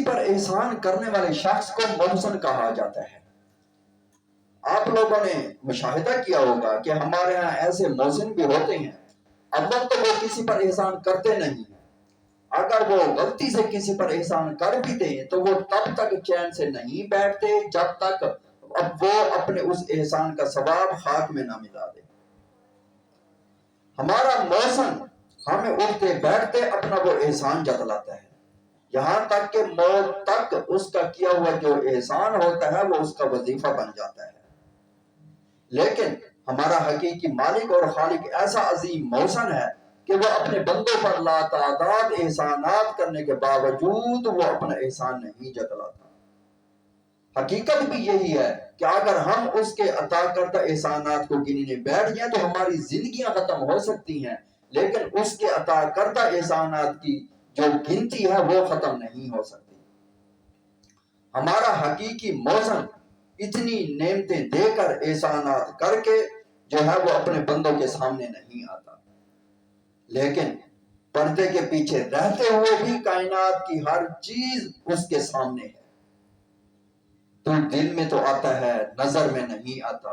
کسی پر احسان کرنے والے شخص کو محسن کہا جاتا ہے۔ آپ لوگوں نے مشاہدہ کیا ہوگا کہ ہمارے ہاں ایسے محسن بھی ہوتے ہیں، اول تو وہ کسی پر احسان کرتے نہیں، اگر وہ غلطی سے کسی پر احسان کر بھی دیں تو وہ تب تک چین سے نہیں بیٹھتے جب تک اب وہ اپنے اس احسان کا ثواب خاک میں نہ ملا دے۔ ہمارا محسن ہمیں اٹھتے بیٹھتے اپنا وہ احسان جتلاتا ہے، یہاں تک کہ موت تک اس کا کیا ہوا جو احسان ہوتا ہے وہ اس کا وظیفہ بن جاتا ہے۔ لیکن ہمارا حقیقی مالک اور خالق ایسا عظیم محسن ہے کہ وہ اپنے بندوں پر لاتعداد احسانات کرنے کے باوجود وہ اپنا احسان نہیں جتلاتا۔ حقیقت بھی یہی ہے کہ اگر ہم اس کے عطا کردہ احسانات کو گننے بیٹھ جائیں تو ہماری زندگیاں ختم ہو سکتی ہیں، لیکن اس کے عطا کردہ احسانات کی جو گنتی ہے وہ ختم نہیں ہو سکتی۔ ہمارا حقیقی محسن اتنی نعمتیں دے کر احسانات کر کے جو ہے وہ اپنے بندوں کے سامنے نہیں آتا، لیکن پردے کے پیچھے رہتے ہوئے بھی کائنات کی ہر چیز اس کے سامنے ہے۔ تو دل میں تو آتا ہے، نظر میں نہیں آتا،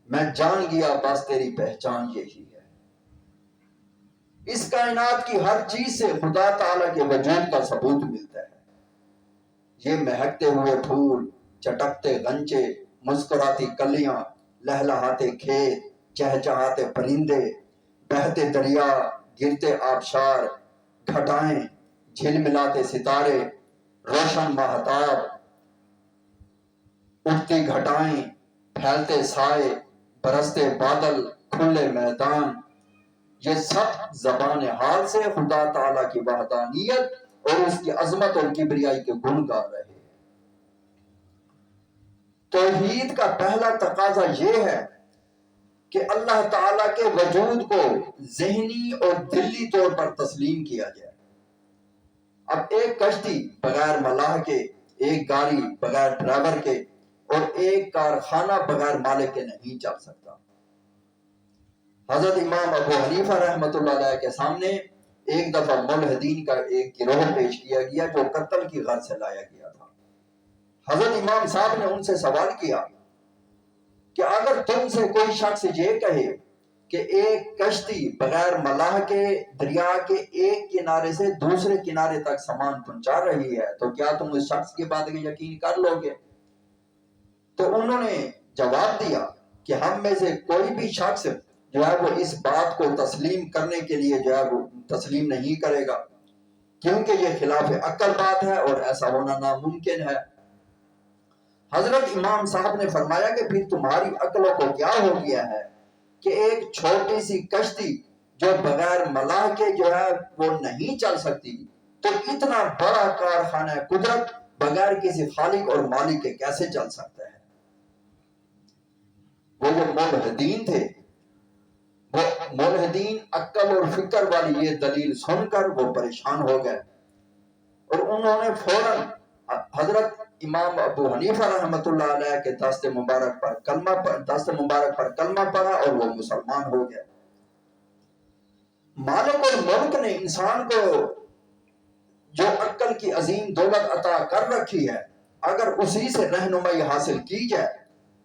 میں جان گیا بس تیری پہچان یہی ہے۔ اس کائنات کی ہر چیز سے خدا تعالیٰ کے وجود کا ثبوت ملتا ہے۔ یہ مہکتے ہوئے پھول، چٹکتے غنچے، مسکراتی کلیاں، لہلہاتے کھیت، چہچہاتے پرندے، بہتے دریا، گرتے آبشار، گھٹائیں، جھلملاتے ستارے، روشن ماہتاب، اٹھتی گھٹائیں، پھیلتے سائے، برستے بادل، کھلے میدان، یہ سب زبان حال سے خدا تعالیٰ کی وحدانیت اور اس کی عظمت اور کبریائی کے گن گا رہے ہیں۔ توحید کا پہلا تقاضا یہ ہے کہ اللہ تعالیٰ کے وجود کو ذہنی اور دلی طور پر تسلیم کیا جائے۔ اب ایک کشتی بغیر ملاح کے، ایک گاڑی بغیر ڈرائیور کے اور ایک کارخانہ بغیر مالک کے نہیں چل سکتا۔ حضرت امام ابو حنیفہ رحمۃ اللہ علیہ کے سامنے ایک دفعہ ملحدین کا ایک گروہ پیش کیا گیا جو قتل کی غرض سے لایا گیا تھا۔ حضرت امام صاحب نے ان سے سوال کیا کہ اگر تم سے کوئی شخص یہ کہے کہ ایک کشتی بغیر ملاح کے دریا کے ایک کنارے سے دوسرے کنارے تک سامان پہنچا رہی ہے تو کیا تم اس شخص کی بات میں یقین کر لو گے؟ تو انہوں نے جواب دیا کہ ہم میں سے کوئی بھی شخص جو ہے وہ اس بات کو تسلیم کرنے کے لیے جو ہے وہ تسلیم نہیں کرے گا، کیونکہ یہ خلاف عقل بات ہے اور ایسا ہونا ناممکن ہے۔ حضرت امام صاحب نے فرمایا کہ پھر تمہاری عقلوں کو کیا ہو گیا ہے کہ ایک چھوٹی سی کشتی جو بغیر ملاح کے جو ہے وہ نہیں چل سکتی، تو اتنا بڑا کارخانہ قدرت بغیر کسی خالق اور مالک کے کیسے چل سکتا ہے؟ وہ جو ملحدین تھے، وہ ملحدین عقل اور فکر والی یہ دلیل سن کر وہ پریشان ہو گئے اور انہوں نے فوراً حضرت امام ابو حنیفہ رحمۃ اللہ علیہ کے دست مبارک پر کلمہ پڑھا اور وہ مسلمان ہو گئے۔ مالک اور ملک نے انسان کو جو عقل کی عظیم دولت عطا کر رکھی ہے، اگر اسی سے رہنمائی حاصل کی جائے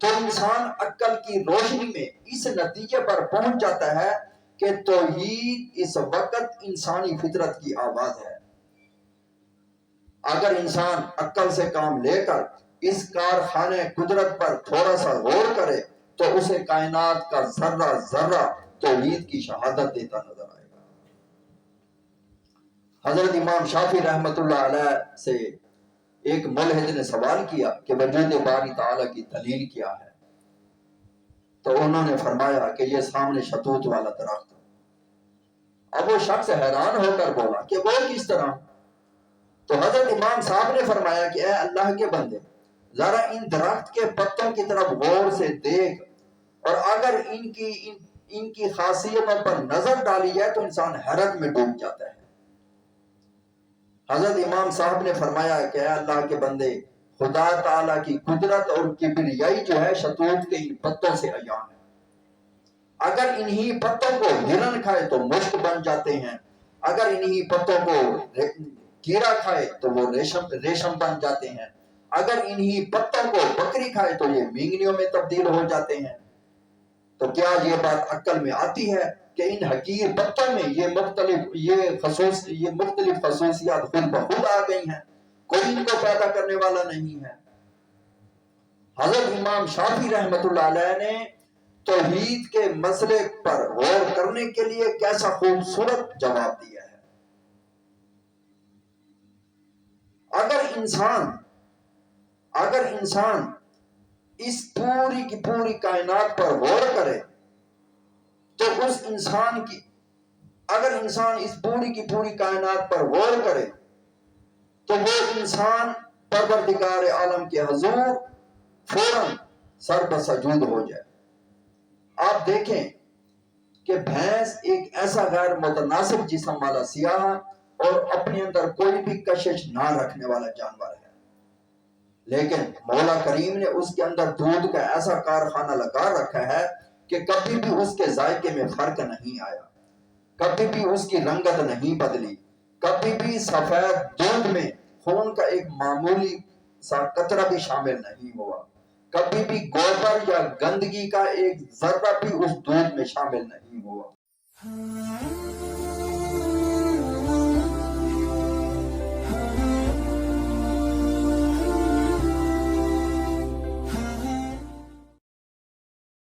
تو انسان عقل کی روشنی میں اس نتیجے پر پہنچ جاتا ہے کہ توحید اس وقت انسانی فطرت کی آواز ہے۔ اگر انسان عقل سے کام لے کر اس کارخانے قدرت پر تھوڑا سا غور کرے تو اسے کائنات کا ذرہ ذرہ توحید کی شہادت دیتا نظر آئے گا۔ حضرت امام شافعی رحمۃ اللہ علیہ سے ایک ملحد نے سوال کیا کہ وجود باری تعالیٰ کی دلیل کیا ہے؟ تو انہوں نے فرمایا کہ یہ سامنے شتوت والا درخت۔ اب وہ شخص حیران ہو کر بولا کہ وہ کس طرح؟ تو حضرت امام صاحب نے فرمایا کہ اے اللہ کے بندے، ذرا ان درخت کے پتوں کی طرف غور سے دیکھ، اور اگر ان کی خاصیتوں پر نظر ڈالی جائے تو انسان حیرت میں ڈوب جاتا ہے۔ حضرت امام صاحب نے فرمایا کہ اے اللہ کے بندے، خدا تعالیٰ کی قدرت اور کبریائی جو ہے شتوت کے ان پتوں سے عیاں ہے۔ اگر انہی پتوں کو ہرن کھائے تو مشک بن جاتے ہیں، اگر انہی پتوں کو کیڑا کھائے تو وہ ریشم بن جاتے ہیں، اگر انہی پتوں کو بکری کھائے تو یہ مینگنیوں میں تبدیل ہو جاتے ہیں۔ تو کیا یہ بات عقل میں آتی ہے کہ ان حقیر پتوں میں یہ مختلف خصوصیات خود بخود آ گئی ہیں، کوئی ان کو پیدا کرنے والا نہیں ہے۔ حضرت امام شافعی رحمۃ اللہ علیہ نے توحید کے مسئلے پر غور کرنے کے لیے کیسا خوبصورت جواب دیا ہے۔ اگر انسان اس پوری کی پوری کائنات پر غور کرے تو اگر انسان اس پوری کی پوری کائنات پر غور کرے تو وہ انسان پروردگار عالم کے حضور فوراً سر بسجود ہو جائے۔ آپ دیکھیں کہ بھینس ایک ایسا غیر متناسب جسم والا سیاہ اور اپنے اندر کوئی بھی کشش نہ رکھنے والا جانور ہے، لیکن مولا کریم نے اس کے اندر دودھ کا ایسا کارخانہ لگا رکھا ہے کہ کبھی بھی اس کے ذائقے میں فرق نہیں آیا، کبھی بھی اس کی رنگت نہیں بدلی، کبھی بھی سفید دودھ میں خون کا ایک معمولی سا قطرہ بھی شامل نہیں ہوا، کبھی بھی گوبر یا گندگی کا ایک ذرہ بھی اس دودھ میں شامل نہیں ہوا۔